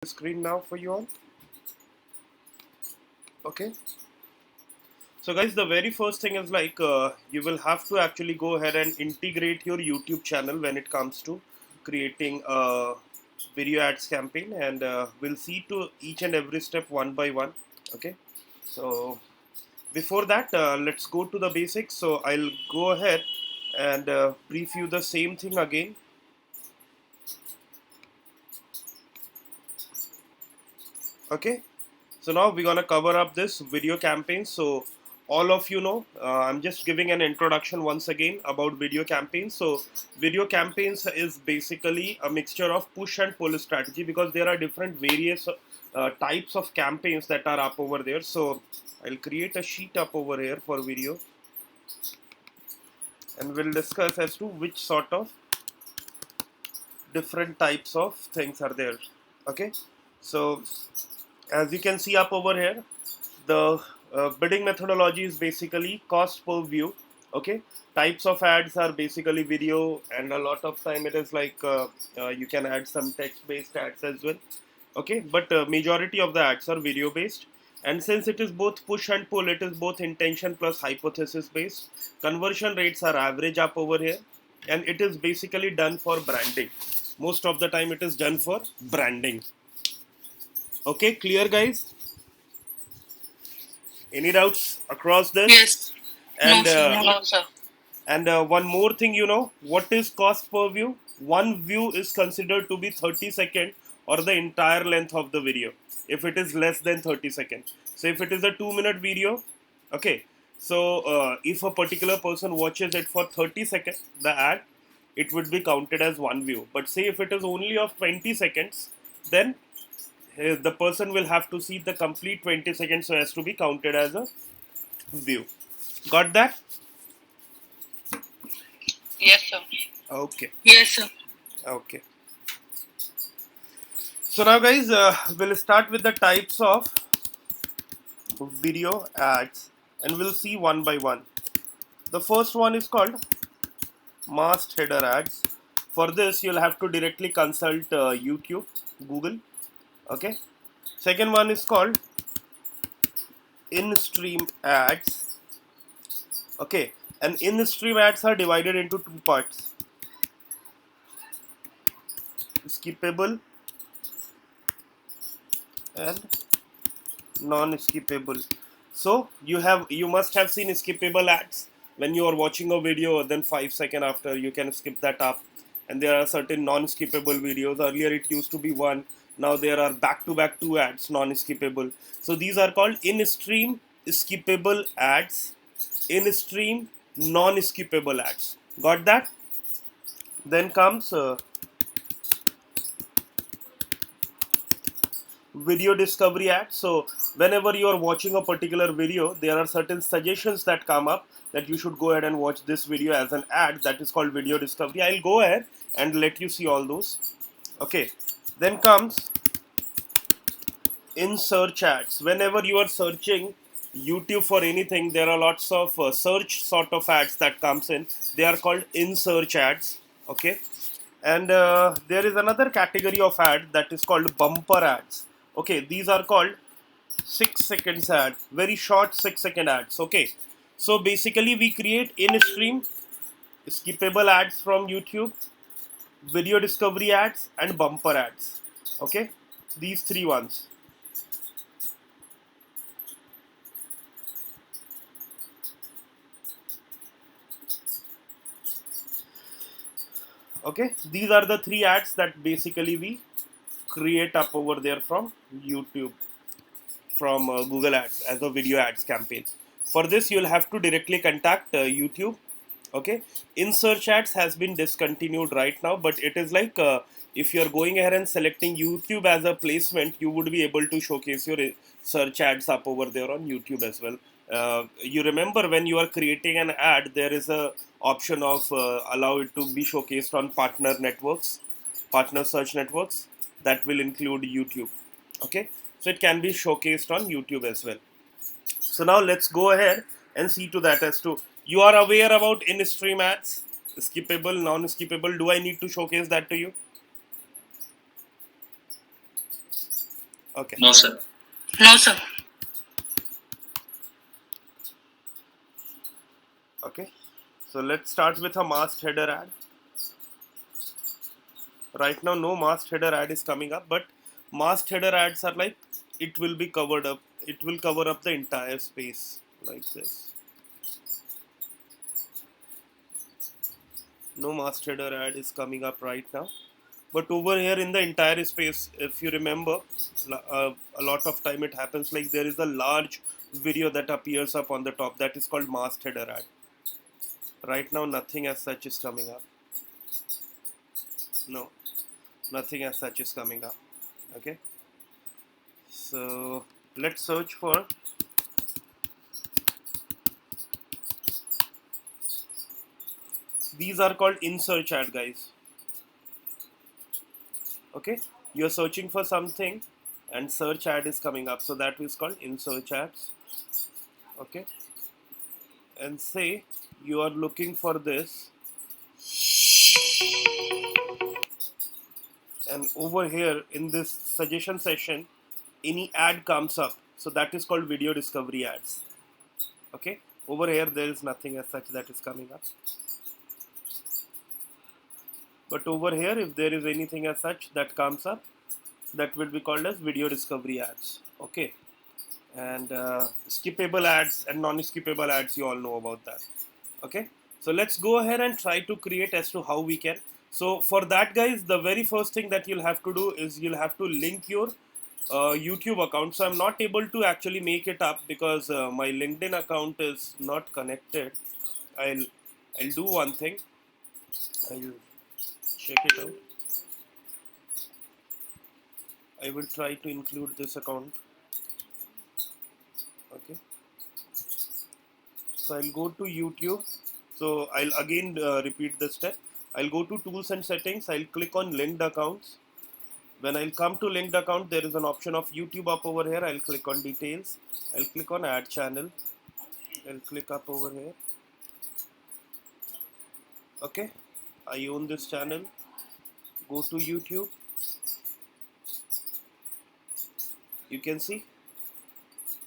Screen now for you all. Okay, so guys, the very first thing is like you will have to actually go ahead and integrate your YouTube channel when it comes to creating a video ads campaign, and we'll see to each and every step one by one. Okay, so before that, let's go to the basics. So I'll go ahead and preview the same thing again. Okay, so now we're gonna cover up this video campaign. So all of you know, I'm just giving an introduction once again about video campaigns. So video campaigns is basically a mixture of push and pull strategy, because there are different various types of campaigns that are up over there. So I'll create a sheet up over here for video, and we'll discuss as to which sort of different types of things are there. Okay, so as you can see up over here, the bidding methodology is basically cost per view. Okay, types of ads are basically video, and a lot of time it is like you can add some text based ads as well. Okay, but majority of the ads are video based, and since it is both push and pull, it is both intention plus hypothesis based. Conversion rates are average up over here, and it is basically done for branding. Most of the time it is done for branding. Okay, clear guys? Any doubts across this? Yes. No, And sir. No, sir. one more thing, what is cost per view? One view is considered to be 30 seconds or the entire length of the video. If it is less than 30 seconds, so if it is a 2-minute video, okay. So if a particular person watches it for 30 seconds, the ad, it would be counted as one view. But say if it is only of 20 seconds, then the person will have to see the complete 20 seconds, so as to be counted as a view. Got that? Yes, sir. Okay. Yes, sir. Okay. So now, guys, we'll start with the types of video ads, and we'll see one by one. The first one is called masked header ads. For this, you'll have to directly consult YouTube, Google. Okay. Second one is called in-stream ads. Okay. And in-stream ads are divided into two parts: skippable and non-skippable. So you must have seen skippable ads when you are watching a video, then 5 seconds after you can skip that up. And there are certain non-skippable videos. Earlier it used to be one, now there are back-to-back two ads, non-skippable. So these are called in-stream skippable ads, in-stream non-skippable ads. Got that? Then comes video discovery ads. So whenever you are watching a particular video, there are certain suggestions that come up that you should go ahead and watch this video as an ad. That is called video discovery. I'll go ahead and let you see all those. Okay, then comes in search ads. Whenever you are searching YouTube for anything, there are lots of search sort of ads that comes in. They are called in search ads. Okay, and there is another category of ad that is called bumper ads. Okay, these are called 6 seconds ad, very short 6 second ads. Okay, so basically we create in stream skippable ads from YouTube, video discovery ads, and bumper ads. Okay, these three ones. Okay, these are the three ads that basically we create up over there from YouTube, from Google Ads as a video ads campaign. For this, you'll have to directly contact YouTube. Okay, in search ads has been discontinued right now, but it is like if you're going ahead and selecting YouTube as a placement, you would be able to showcase your search ads up over there on YouTube as well. You remember when you are creating an ad, there is a option of allow it to be showcased on partner networks, partner search networks, that will include YouTube. Okay, so it can be showcased on YouTube as well. So now let's go ahead and see to that as to you are aware about in-stream ads, skippable, non-skippable. Do I need to showcase that to you? Okay. No, sir. No, sir. Okay. So let's start with a masked header ad. Right now, no masked header ad is coming up, but masked header ads are like it will be covered up. It will cover up the entire space like this. No masked header ad is coming up right now. But over here in the entire space, if you remember, a lot of time it happens like there is a large video that appears up on the top that is called masked header ad. Right now, nothing as such is coming up. No, nothing as such is coming up. Okay, so let's search for. These are called in search ad, guys. Okay, you're searching for something, and search ad is coming up, so that is called in search ads. Okay, and say you are looking for this, and over here in this suggestion session any ad comes up, so that is called video discovery ads. Okay, over here there is nothing as such that is coming up, but over here if there is anything as such that comes up, that will be called as video discovery ads. Okay, and skippable ads and non-skippable ads, you all know about that. Okay, so let's go ahead and try to create as to how we can. So for that, guys, the very first thing that you'll have to do is you'll have to link your YouTube account. So I'm not able to actually make it up because my LinkedIn account is not connected. I'll I'll do one thing. I'll check it out. I will try to include this account. Okay, so I'll go to YouTube. So I'll again repeat the step. I'll go to tools and settings. I'll click on linked accounts. When I'll come to linked account, there is an option of YouTube up over here. I'll click on details. I'll click on add channel. I'll click up over here. Okay, I own this channel. Go to YouTube. You can see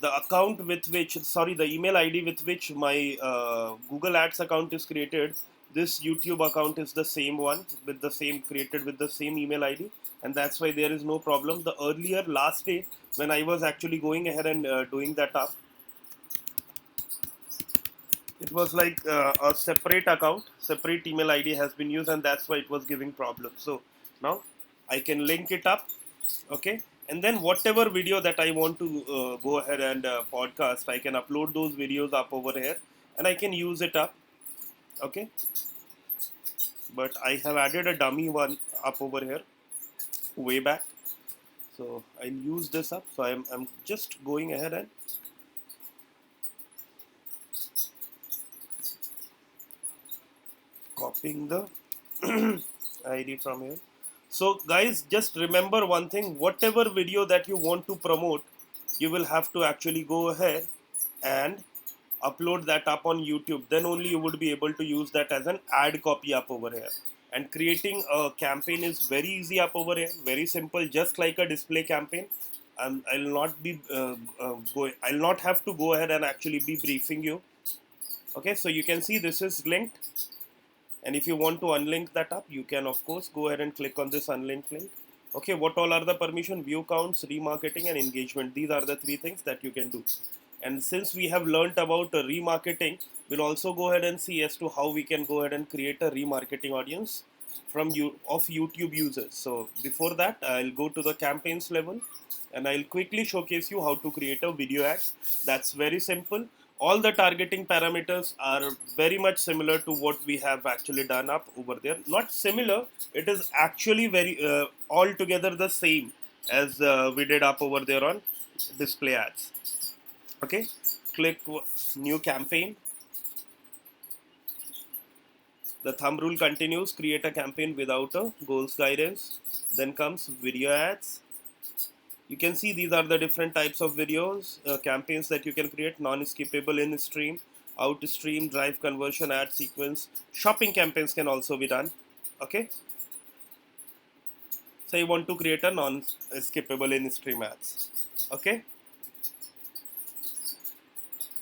the account with which, sorry, the email ID with which my Google Ads account is created. This YouTube account is the same one with the same created with the same email ID, and that's why there is no problem. The earlier last day when I was actually going ahead and doing that up, it was like a separate account, separate email ID has been used, and that's why it was giving problems. So now I can link it up. Okay, and then whatever video that I want to go ahead and podcast, I can upload those videos up over here and I can use it up. Okay, but I have added a dummy one up over here way back, so I'll use this up. So I'm just going ahead and copying the ID from here. So guys, just remember one thing, whatever video that you want to promote, you will have to actually go ahead and upload that up on YouTube. Then only you would be able to use that as an ad copy up over here. And creating a campaign is very easy up over here, very simple, just like a display campaign. I'll not be I'll not have to go ahead and actually be briefing you. Okay, so you can see this is linked, and if you want to unlink that up, you can of course go ahead and click on this unlink link. Okay, what all are the permission? View counts, remarketing, and engagement. These are the three things that you can do. And since we have learnt about remarketing, we'll also go ahead and see as to how we can go ahead and create a remarketing audience from of YouTube users. So before that, I'll go to the campaigns level and I'll quickly showcase you how to create a video ad. That's very simple. All the targeting parameters are very much similar to what we have actually done up over there. Not similar, it is actually very altogether the same as we did up over there on display ads. Okay, click new campaign. The thumb rule continues, create a campaign without a goals guidance. Then comes video ads. You can see these are the different types of videos, campaigns that you can create. Non-skippable, in stream, out stream, drive conversion, ad sequence. Shopping campaigns can also be done. Okay, So you want to create a non-skippable in-stream ads. Okay.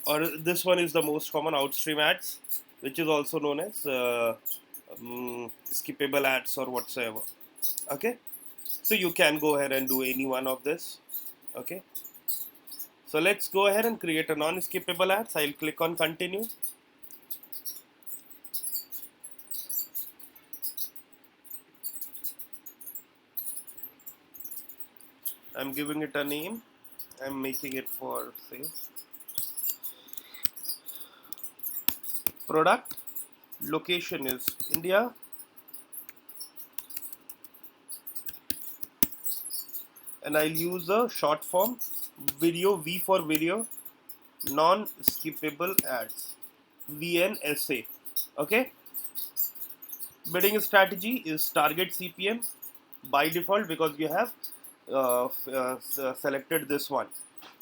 Or this one is the most common, outstream ads, which is also known as skippable ads or whatsoever. Okay. So you can go ahead and do any one of this. Okay. So let's go ahead and create a non-skippable ads. I'll click on continue. I'm giving it a name. I'm making it for, say, product. Location is India. And I'll use a short form, video, V for video, non-skippable ads, VNSA. Okay. Bidding strategy is target CPM by default, because you have selected this one,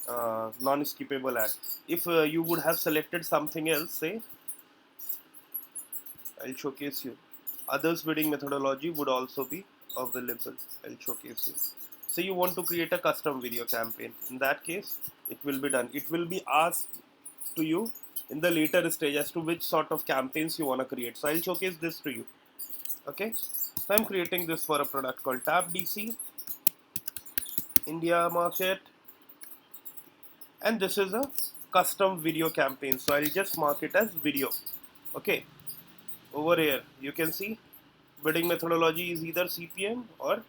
non-skippable ad. If you would have selected something else, say, I'll showcase you. Others bidding methodology would also be available. I'll showcase you. So you want to create a custom video campaign. In that case, it will be done. It will be asked to you in the later stage as to which sort of campaigns you want to create. So I'll showcase this to you. Okay. So I'm creating this for a product called Tab DC, India market, and this is a custom video campaign. So I'll just mark it as video. Okay. Over here, you can see bidding methodology is either CPM, or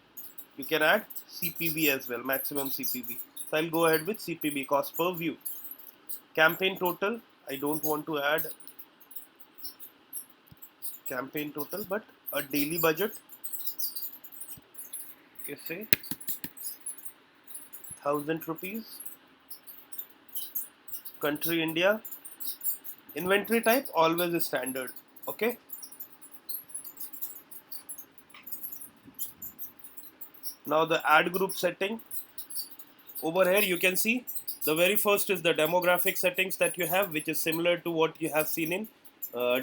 you can add CPV as well, maximum CPV. So I'll go ahead with CPV, cost per view. Campaign total, I don't want to add campaign total, but a daily budget. Okay, say 1000 rupees. Country India. Inventory type always is standard. Okay. Now the ad group setting. Over here you can see the very first is the demographic settings that you have, which is similar to what you have seen in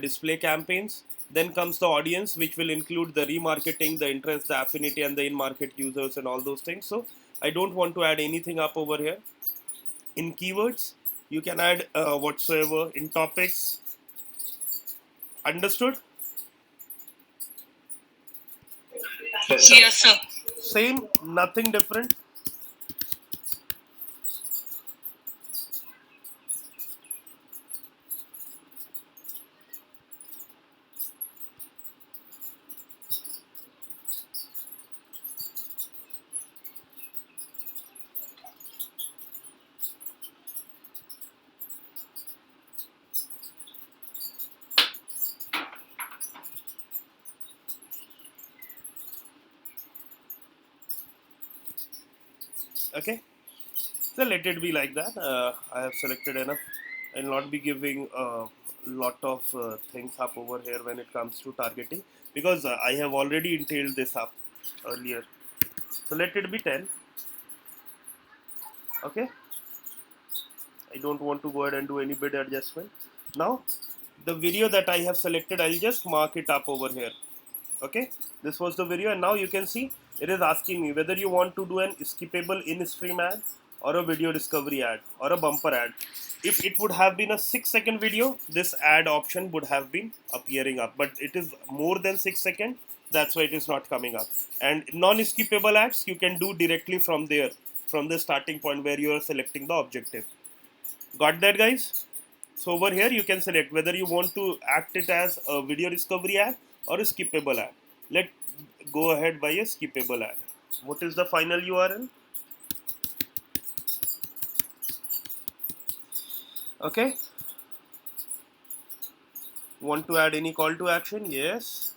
display campaigns. Then comes the audience, which will include the remarketing, the interest, the affinity, and the in-market users and all those things. So I don't want to add anything up over here. In keywords, you can add whatsoever. In topics, understood? Yes, sir. Same, nothing different. Okay, so let it be like that. I have selected enough. I'll not be giving a lot of things up over here when it comes to targeting, because I have already entailed this up earlier. So let it be 10. Okay, I don't want to go ahead and do any bid adjustment. Now the video that I have selected, I'll just mark it up over here. Okay, this was the video, and now you can see it is asking me whether you want to do an skippable in-stream ad, or a video discovery ad, or a bumper ad. If it would have been a 6-second video, this ad option would have been appearing up, but it is more than 6 seconds, that's why it is not coming up. And non-skippable ads you can do directly from there, from the starting point where you are selecting the objective. Got that, guys? So over here you can select whether you want to act it as a video discovery ad or a skippable ad. Let's go ahead by a skippable ad. What is the final URL? Okay. Want to add any call to action? Yes.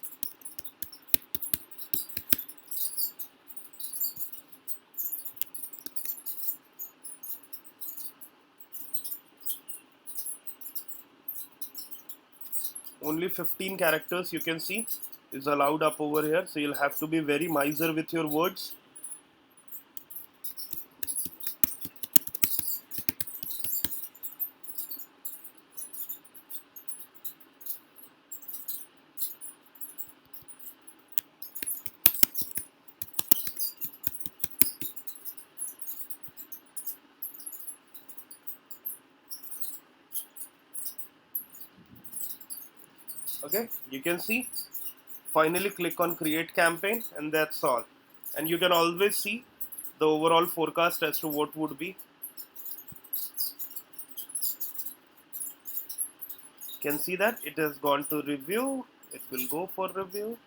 Only 15 characters you can see is allowed up over here, so you'll have to be very miser with your words. Okay, you can see. Finally click on create campaign, and that's all. And you can always see the overall forecast as to what would be. Can see that it has gone to review. It will go for review,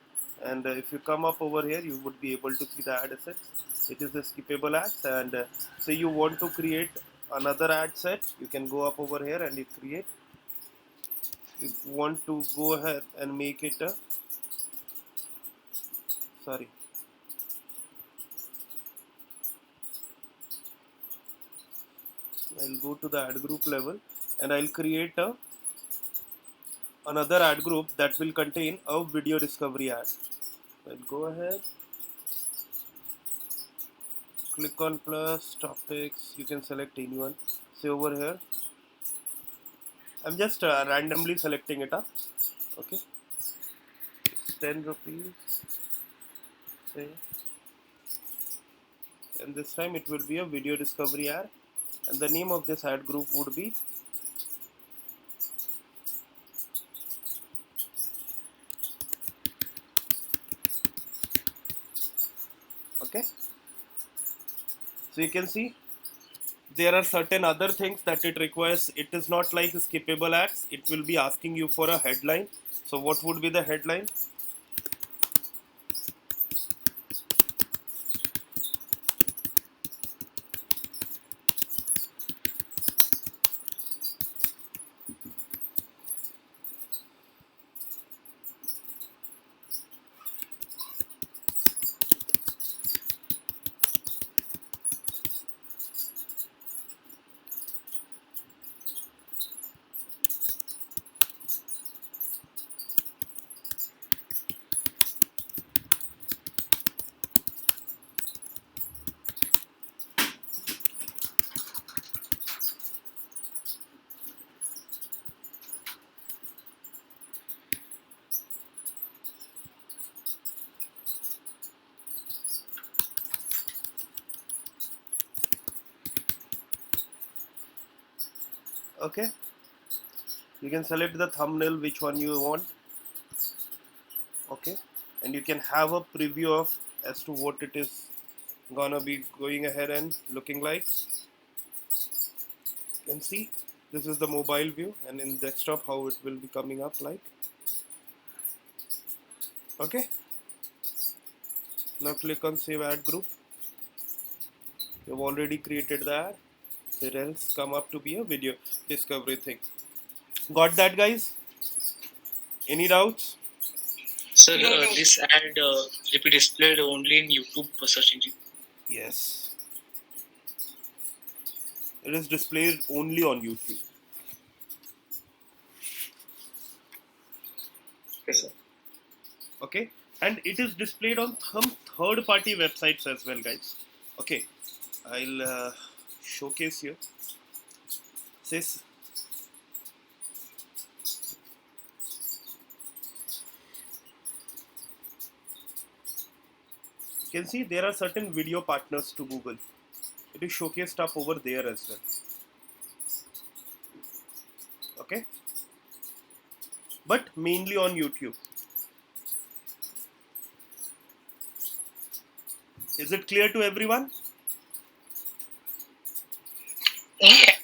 and if you come up over here, you would be able to see the ad assets. It is the skippable ads, and say you want to create another ad set, you can go up over here and you create. If you want to go ahead and make it a sorry. I'll go to the ad group level and I'll create another ad group that will contain a video discovery ad. I'll go ahead, click on plus topics, you can select anyone. Say over here, I'm just randomly selecting it up. Okay, it's 10 rupees, say, and this time it will be a video discovery ad, and the name of this ad group would be okay. So you can see there are certain other things that it requires. It is not like skippable ads. It will be asking you for a headline. So what would be the headline? Okay, you can select the thumbnail, which one you want. Okay, and you can have a preview of as to what it is gonna be going ahead and looking like. You can see this is the mobile view, and in desktop how it will be coming up like. Okay, now click on save ad group. You've already created the ad. It else come up to be a video discovery thing. Got that, guys? Any doubts? Sir, this ad will be displayed only in YouTube search engine. Yes. It is displayed only on YouTube. Yes, sir. Okay, and it is displayed on some third-party websites as well, guys. Okay, I'll showcase you. Says you can see there are certain video partners to Google. It is showcased up over there as well. Okay, but mainly on YouTube. Is it clear to everyone?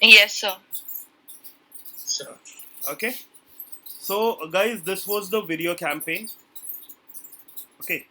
Yes, sir. Sir. Okay, so guys, this was the video campaign. Okay,